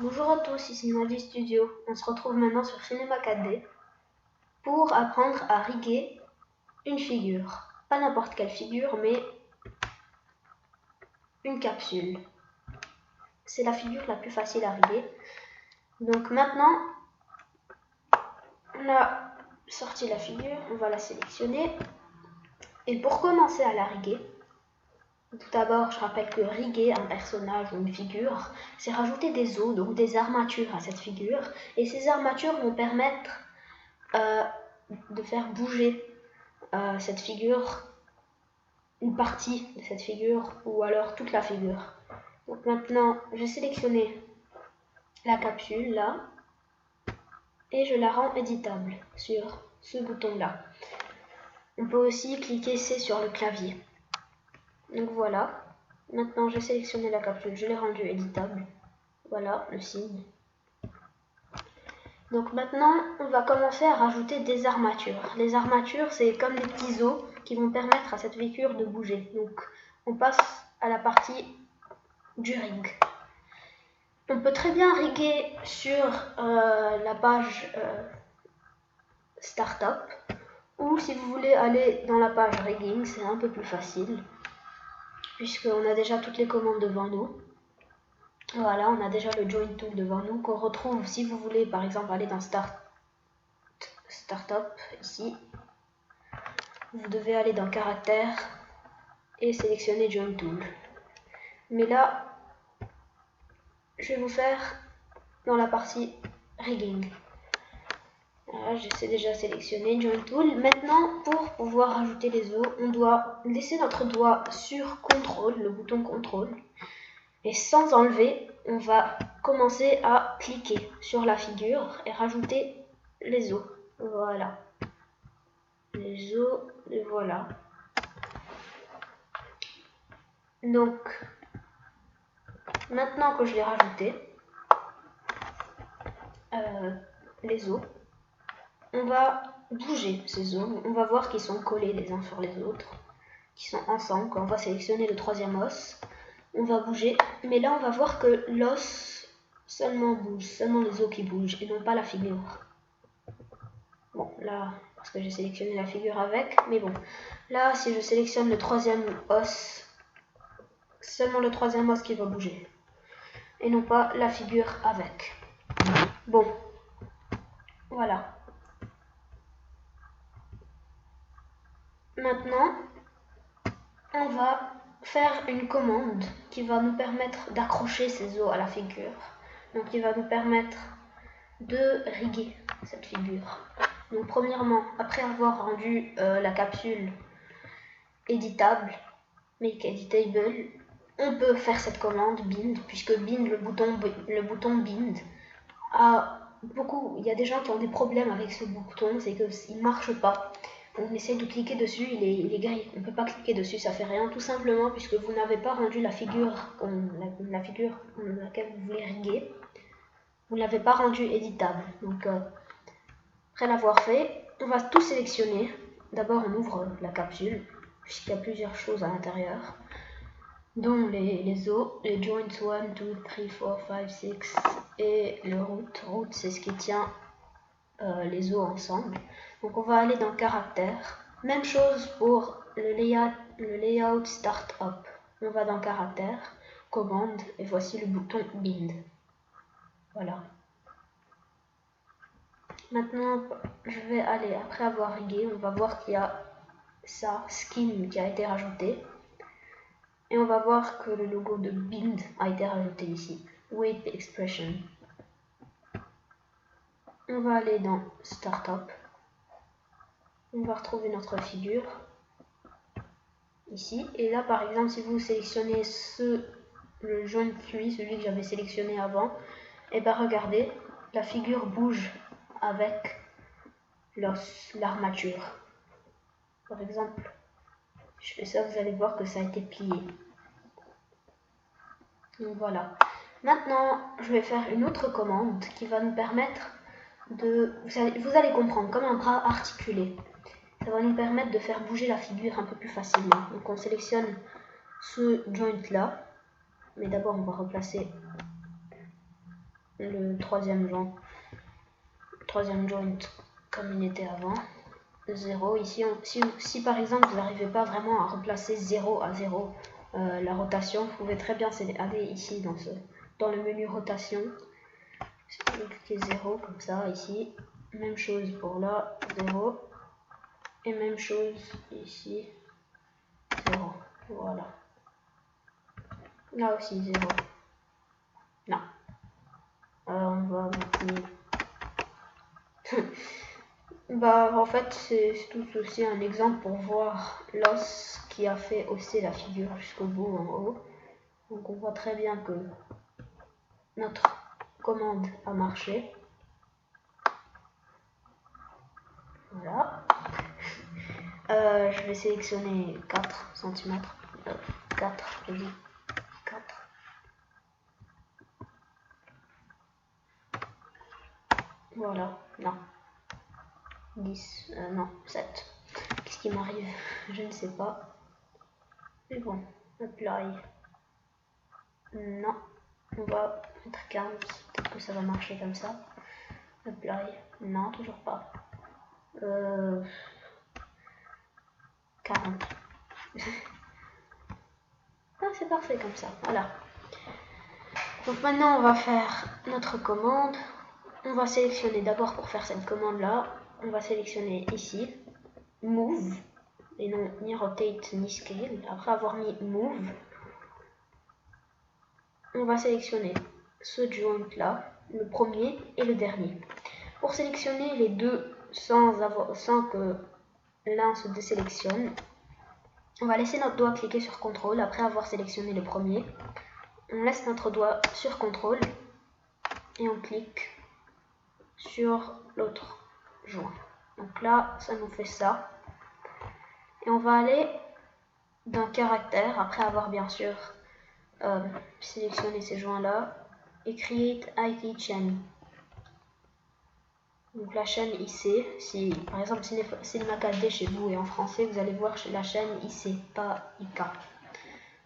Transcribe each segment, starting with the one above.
Bonjour à tous, ici Navi Studio. On se retrouve maintenant sur Cinema 4D pour apprendre à riguer une figure. Pas n'importe quelle figure, mais une capsule. C'est la figure la plus facile à riguer. Donc maintenant, on a sorti la figure, on va la sélectionner. Et pour commencer à la riguer, tout d'abord, je rappelle que riguer un personnage ou une figure, c'est rajouter des os, donc des armatures à cette figure. Et ces armatures vont permettre de faire bouger cette figure, une partie de cette figure, ou alors toute la figure. Donc maintenant, je vais sélectionner la capsule là, et je la rends éditable sur ce bouton là. On peut aussi cliquer C sur le clavier. Donc voilà, maintenant j'ai sélectionné la capsule, je l'ai rendue éditable. Voilà le signe. Donc maintenant, on va commencer à rajouter des armatures. Les armatures, c'est comme des petits os qui vont permettre à cette figure de bouger. Donc on passe à la partie du rig. On peut très bien riguer sur la page Startup, ou si vous voulez aller dans la page Rigging, c'est un peu plus facile, puisqu'on a déjà toutes les commandes devant nous. Voilà, on a déjà le Join Tool devant nous, qu'on retrouve si vous voulez par exemple aller dans Startup, ici. Vous devez aller dans Caractères et sélectionner Join Tool. Mais là, je vais vous faire dans la partie Rigging. Voilà, j'ai déjà sélectionné Join Tool. Maintenant, pour pouvoir ajouter les os, on doit laisser notre doigt sur CTRL, le bouton CTRL. Et sans enlever, on va commencer à cliquer sur la figure et rajouter les os. Voilà. Les os, et voilà. Donc, maintenant que je l'ai rajouté, les os, on va bouger ces os. On va voir qu'ils sont collés les uns sur les autres, qui sont ensemble. Quand on va sélectionner le troisième os, on va bouger. Mais là, on va voir que l'os seulement bouge, seulement les os qui bougent et non pas la figure. Bon, là, parce que j'ai sélectionné la figure avec, mais bon. Là, si je sélectionne le troisième os, seulement le troisième os qui va bouger et non pas la figure avec. Bon, voilà. Maintenant, on va faire une commande qui va nous permettre d'accrocher ces os à la figure. Donc, qui va nous permettre de riguer cette figure. Donc, premièrement, après avoir rendu la capsule éditable, make editable, on peut faire cette commande bind, puisque bind, le bouton bind, il y a des gens qui ont des problèmes avec ce bouton, c'est qu'il ne marche pas. On essaye de cliquer dessus, il est gris, on ne peut pas cliquer dessus, ça fait rien, tout simplement puisque vous n'avez pas rendu la figure laquelle vous voulez riguer, vous ne l'avez pas rendue éditable. Donc après l'avoir fait, on va tout sélectionner. D'abord on ouvre la capsule, puisqu'il y a plusieurs choses à l'intérieur, dont les os, les joints 1, 2, 3, 4, 5, 6 et le root. Root, c'est ce qui tient les os ensemble. Donc on va aller dans Caractères. Même chose pour le layout Startup. On va dans Caractères, Commande, et voici le bouton Bind. Voilà. Maintenant, je vais aller, après avoir rigué, on va voir qu'il y a ça, Skin, qui a été rajouté. Et on va voir que le logo de Bind a été rajouté ici. Weight Expression. On va aller dans Startup. On va retrouver notre figure ici. Et là, par exemple, si vous sélectionnez le jaune celui que j'avais sélectionné avant, et bien regardez, la figure bouge avec l'armature. Par exemple, je fais ça, vous allez voir que ça a été plié. Donc voilà. Maintenant, je vais faire une autre commande qui va nous permettre vous allez comprendre, comme un bras articulé. Ça va nous permettre de faire bouger la figure un peu plus facilement. Donc on sélectionne ce joint là, mais d'abord on va replacer le troisième joint comme il était avant. 0 ici, si par exemple vous n'arrivez pas vraiment à replacer 0 à 0 la rotation, vous pouvez très bien aller ici dans le menu rotation, vous cliquez 0 comme ça ici, même chose pour là, 0, et même chose ici, 0, voilà, là aussi 0, non, on va maintenir. Bah en fait c'est tout aussi un exemple pour voir l'os qui a fait hausser la figure jusqu'au bout en haut. Donc on voit très bien que notre commande a marché. Voilà. Je vais sélectionner 4 cm. 4, je dis 4. Voilà, non. 10, non, 7. Qu'est-ce qui m'arrive? Je ne sais pas. Mais bon, apply. Non, on va mettre 15. Peut-être que ça va marcher comme ça. Apply. Non, toujours pas. 40. Ah, c'est parfait comme ça. Voilà. Donc maintenant, on va faire notre commande. On va sélectionner d'abord pour faire cette commande-là. On va sélectionner ici Move et non ni Rotate ni Scale. Après avoir mis Move, on va sélectionner ce joint-là, le premier et le dernier. Pour sélectionner les deux sans que l'un se désélectionne, on va laisser notre doigt cliquer sur CTRL après avoir sélectionné le premier. On laisse notre doigt sur CTRL et on clique sur l'autre joint. Donc là, ça nous fait ça. Et on va aller dans caractère, après avoir bien sûr sélectionné ces joints-là, et create IT chain. Donc la chaîne IC, si par exemple Cinema 4D chez vous et en français, vous allez voir la chaîne IC, pas IK.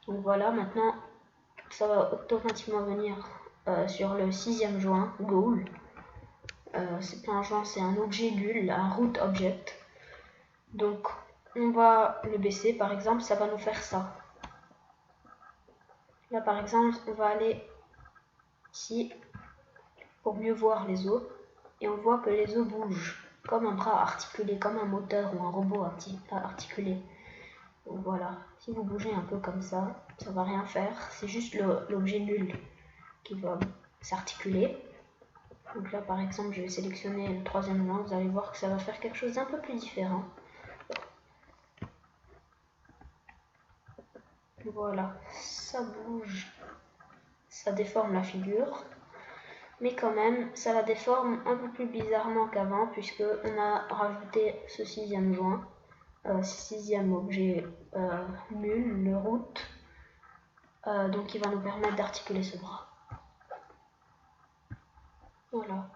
Donc voilà, maintenant ça va automatiquement venir sur le 6e joint, goal. C'est pas un joint, c'est un objet nul, un root object. Donc on va le baisser, par exemple, ça va nous faire ça. Là par exemple, on va aller ici pour mieux voir les os. Et on voit que les os bougent, comme un bras articulé, comme un moteur ou un robot articulé. Donc voilà, si vous bougez un peu comme ça, ça va rien faire, c'est juste l'objet nul qui va s'articuler. Donc là par exemple, je vais sélectionner le 3e joint, vous allez voir que ça va faire quelque chose d'un peu plus différent. Voilà, ça bouge, ça déforme la figure. Mais quand même, ça la déforme un peu plus bizarrement qu'avant, puisque on a rajouté ce 6e joint, ce 6e objet nul, le root, donc il va nous permettre d'articuler ce bras. Voilà.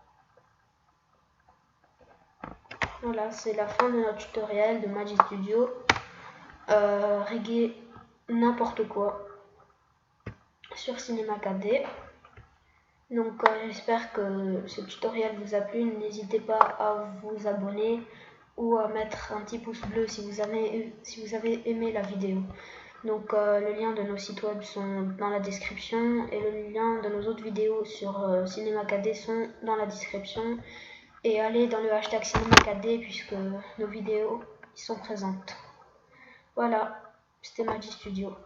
Voilà, c'est la fin de notre tutoriel de Magic Studio. Riguer n'importe quoi sur Cinema 4D. Donc j'espère que ce tutoriel vous a plu. N'hésitez pas à vous abonner ou à mettre un petit pouce bleu si vous avez aimé la vidéo. Donc le lien de nos sites web sont dans la description et le lien de nos autres vidéos sur Cinema 4D sont dans la description. Et allez dans le hashtag Cinema 4D puisque nos vidéos y sont présentes. Voilà, c'était Magic Studio.